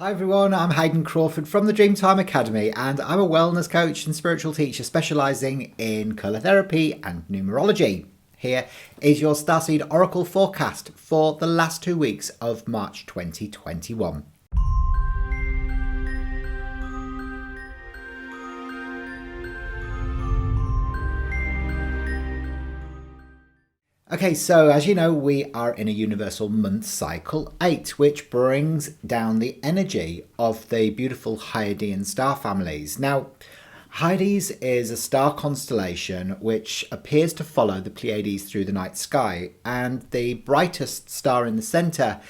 Hi everyone, I'm Hayden Crawford from the Dreamtime Academy, and I'm a wellness coach and spiritual teacher specialising in colour therapy and numerology. Here is your Starseed Oracle forecast for the last 2 weeks of March 2021. Okay, so as you know, we are in a universal month cycle 8, which brings down the energy of the beautiful Hydian Star Families. Now, Hyades is a star constellation which appears to follow the Pleiades through the night sky, and the brightest star in the centre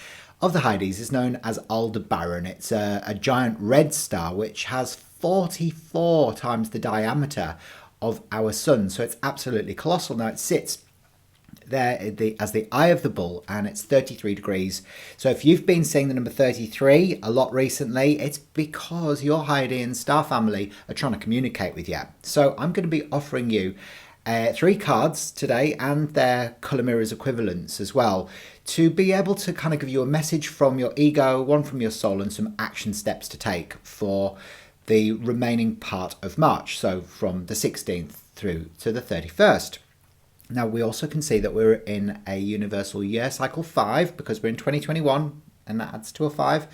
of the Hyades is known as Aldebaran. It's a giant red star which has 44 times the diameter of our sun, so it's absolutely colossal. Now, it sits there as the eye of the bull, and it's 33 degrees. So if you've been seeing the number 33 a lot recently, it's because your Hydian Star Family are trying to communicate with you. So I'm going to be offering you 3 cards today and their colour mirrors equivalents as well, to be able to kind of give you a message from your ego, one from your soul, and some action steps to take for the remaining part of March, so from the 16th through to the 31st. Now, we also can see that we're in a universal year cycle 5 because we're in 2021, and that adds to a 5.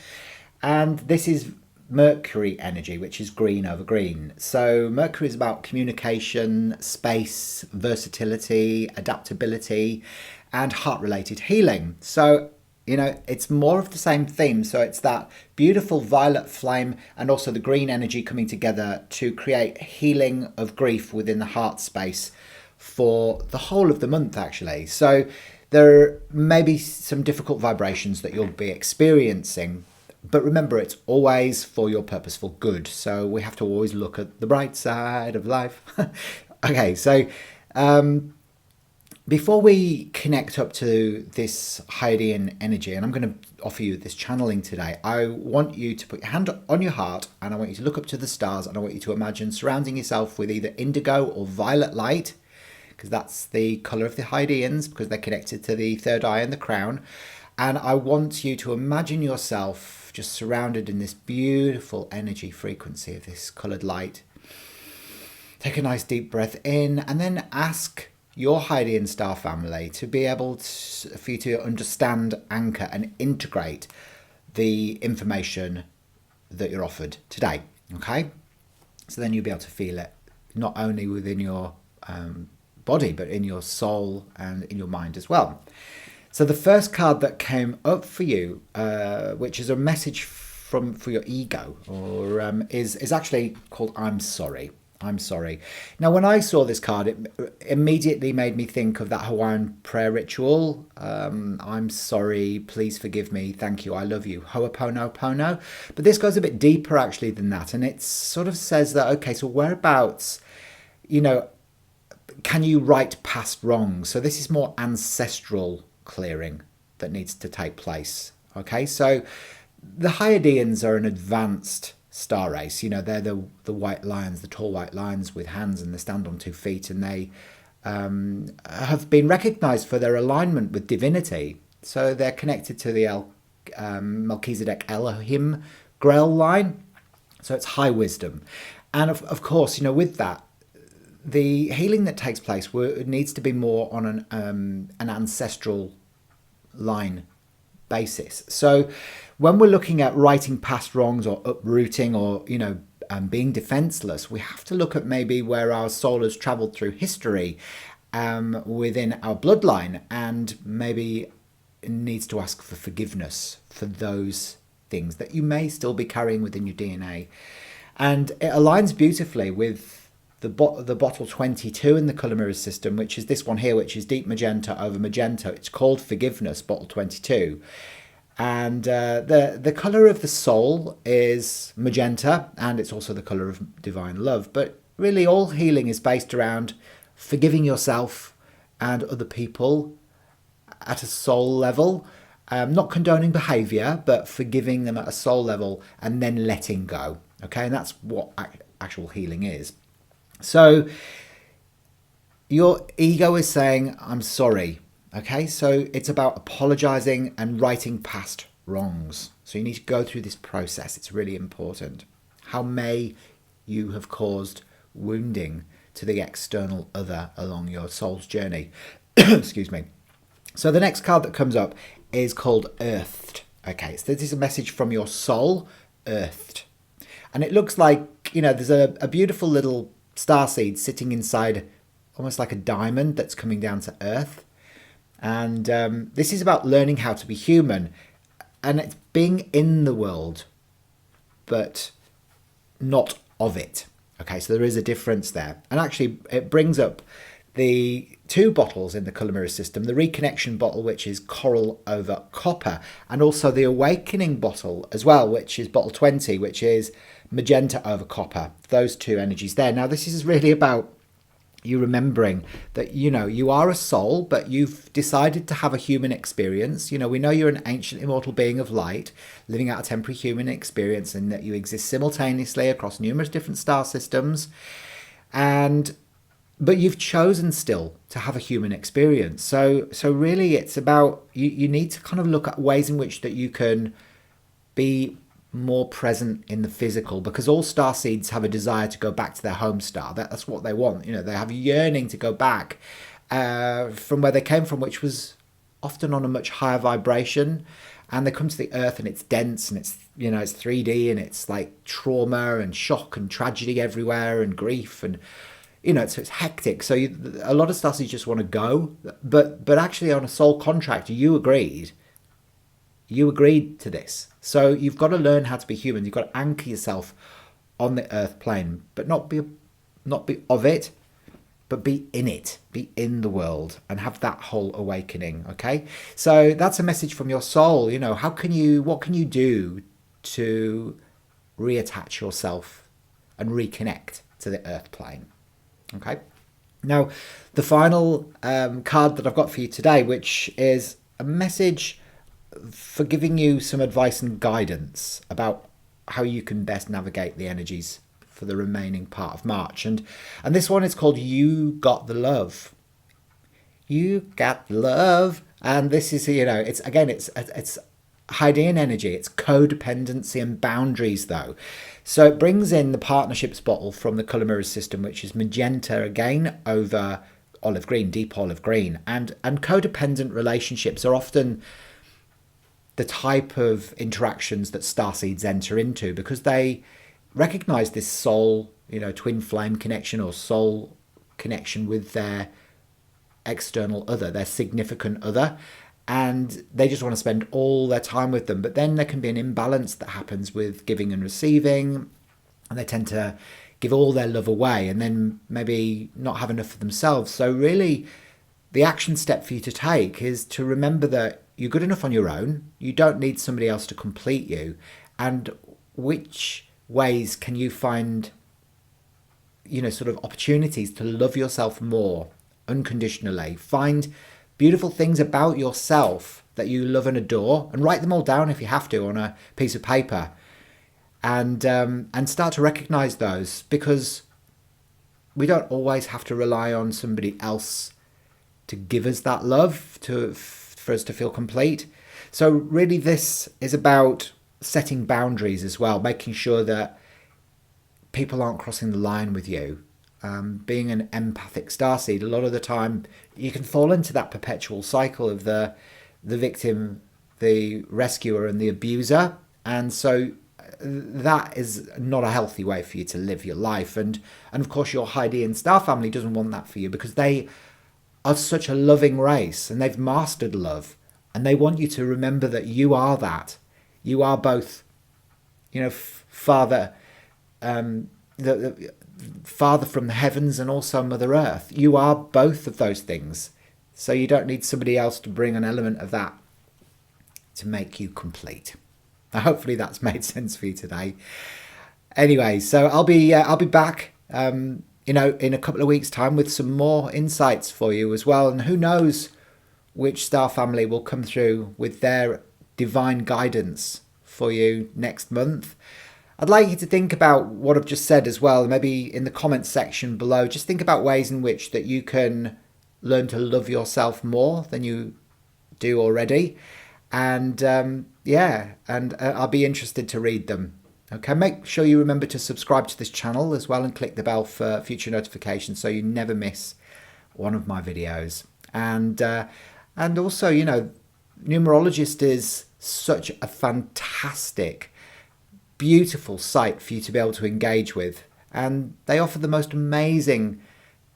And this is Mercury energy, which is green over green. So Mercury is about communication, space, versatility, adaptability, and heart-related healing. So, you know, it's more of the same theme. So it's that beautiful violet flame and also the green energy coming together to create healing of grief within the heart space for the whole of the month, actually. So there may be some difficult vibrations that you'll be experiencing, but remember, it's always for your purposeful good. So we have to always look at the bright side of life. Okay, so before we connect up to this Hydian energy, and I'm going to offer you this channeling today, I want you to put your hand on your heart, and I want you to look up to the stars, and I want you to imagine surrounding yourself with either indigo or violet light, because that's the colour of the Hydians, because they're connected to the third eye and the crown. And I want you to imagine yourself just surrounded in this beautiful energy frequency of this coloured light. Take a nice deep breath in, and then ask your Hydian Star Family to be able for you to understand, anchor and integrate the information that you're offered today. Okay? So then you'll be able to feel it not only within your body, but in your soul and in your mind as well. So the first card that came up for you, which is a message for your ego, or is actually called "I'm sorry." I'm sorry. Now, when I saw this card, it immediately made me think of that Hawaiian prayer ritual. I'm sorry, please forgive me, thank you, I love you, ho'oponopono. But this goes a bit deeper actually than that, and it sort of says that, okay, so whereabouts, you know, can you right past wrongs? So this is more ancestral clearing that needs to take place. Okay, so the Hyades are an advanced star race. You know, they're the white lions, the tall white lions with hands, and they stand on 2 feet, and they have been recognized for their alignment with divinity. So they're connected to the Melchizedek Elohim Grail line. So it's high wisdom. And of course, you know, with that, the healing that takes place needs to be more on an ancestral line basis. So when we're looking at righting past wrongs or uprooting or, you know, being defenseless, we have to look at maybe where our soul has traveled through history within our bloodline, and maybe needs to ask for forgiveness for those things that you may still be carrying within your DNA. And it aligns beautifully with the bottle 22 in the colour mirror system, which is this one here, which is deep magenta over magenta. It's called Forgiveness, bottle 22. And the colour of the soul is magenta, and it's also the colour of divine love. But really all healing is based around forgiving yourself and other people at a soul level, not condoning behaviour, but forgiving them at a soul level and then letting go. Okay, and that's what actual healing is. So your ego is saying, I'm sorry. Okay, so it's about apologizing and righting past wrongs. So you need to go through this process. It's really important. How may you have caused wounding to the external other along your soul's journey? Excuse me. So the next card that comes up is called Earthed. Okay, so this is a message from your soul, Earthed. And it looks like, there's a beautiful little starseed sitting inside almost like a diamond that's coming down to Earth. And this is about learning how to be human. And it's being in the world, but not of it. Okay, so there is a difference there. And actually, it brings up the two bottles in the colour mirror system, the reconnection bottle, which is coral over copper, and also the awakening bottle as well, which is bottle 20, which is magenta over copper. Those two energies there. Now, this is really about you remembering that, you are a soul, but you've decided to have a human experience. We know you're an ancient immortal being of light, living out a temporary human experience, and that you exist simultaneously across numerous different star systems. But you've chosen still to have a human experience. So really it's about, you need to kind of look at ways in which that you can be more present in the physical, because all starseeds have a desire to go back to their home star. That's what they want. They have a yearning to go back from where they came from, which was often on a much higher vibration. And they come to the Earth and it's dense and it's 3D and it's like trauma and shock and tragedy everywhere and grief and so it's hectic. So a lot of starseeds just want to go, but actually on a soul contract, you agreed to this. So you've got to learn how to be human. You've got to anchor yourself on the earth plane, but not be of it, but be in it, be in the world, and have that whole awakening. Okay, so that's a message from your soul. What can you do to reattach yourself and reconnect to the earth plane? Okay, now the final card that I've got for you today, which is a message for giving you some advice and guidance about how you can best navigate the energies for the remaining part of March. And this one is called You Got the Love. You got the love. And this is, it's Hydian energy. It's codependency and boundaries, though. So it brings in the partnerships bottle from the colour mirror system, which is magenta again over olive green, deep olive green. And codependent relationships are often the type of interactions that starseeds enter into, because they recognize this soul, twin flame connection or soul connection with their external other, their significant other, and they just want to spend all their time with them. But then there can be an imbalance that happens with giving and receiving, and they tend to give all their love away and then maybe not have enough for themselves. So really, the action step for you to take is to remember that you're good enough on your own. You don't need somebody else to complete you. And which ways can you find, sort of opportunities to love yourself more unconditionally? Find beautiful things about yourself that you love and adore, and write them all down if you have to on a piece of paper, and start to recognize those, because we don't always have to rely on somebody else to give us that love for us to feel complete. So really this is about setting boundaries as well, making sure that people aren't crossing the line with you. Being an empathic starseed, a lot of the time you can fall into that perpetual cycle of the victim, the rescuer, and the abuser. And so that is not a healthy way for you to live your life. And of course your Hydian Star Family doesn't want that for you, because they are such a loving race and they've mastered love, and they want you to remember that you are that. You are both, Father, the Father from the heavens, and also Mother Earth. You are both of those things. So you don't need somebody else to bring an element of that to make you complete. Now, hopefully that's made sense for you today. Anyway, so I'll be back, in a couple of weeks' time with some more insights for you as well. And who knows which star family will come through with their divine guidance for you next month. I'd like you to think about what I've just said as well. Maybe in the comments section below, just think about ways in which that you can learn to love yourself more than you do already. And yeah, and I'll be interested to read them. Okay, make sure you remember to subscribe to this channel as well and click the bell for future notifications so you never miss one of my videos. And also, you know, numerologist is such a fantastic, beautiful site for you to be able to engage with, and they offer the most amazing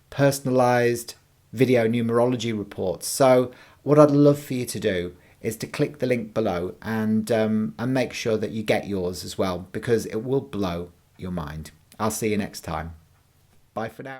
personalized video numerology reports. So what I'd love for you to do is to click the link below and make sure that you get yours as well, because it will blow your mind. I'll see you next time. Bye for now.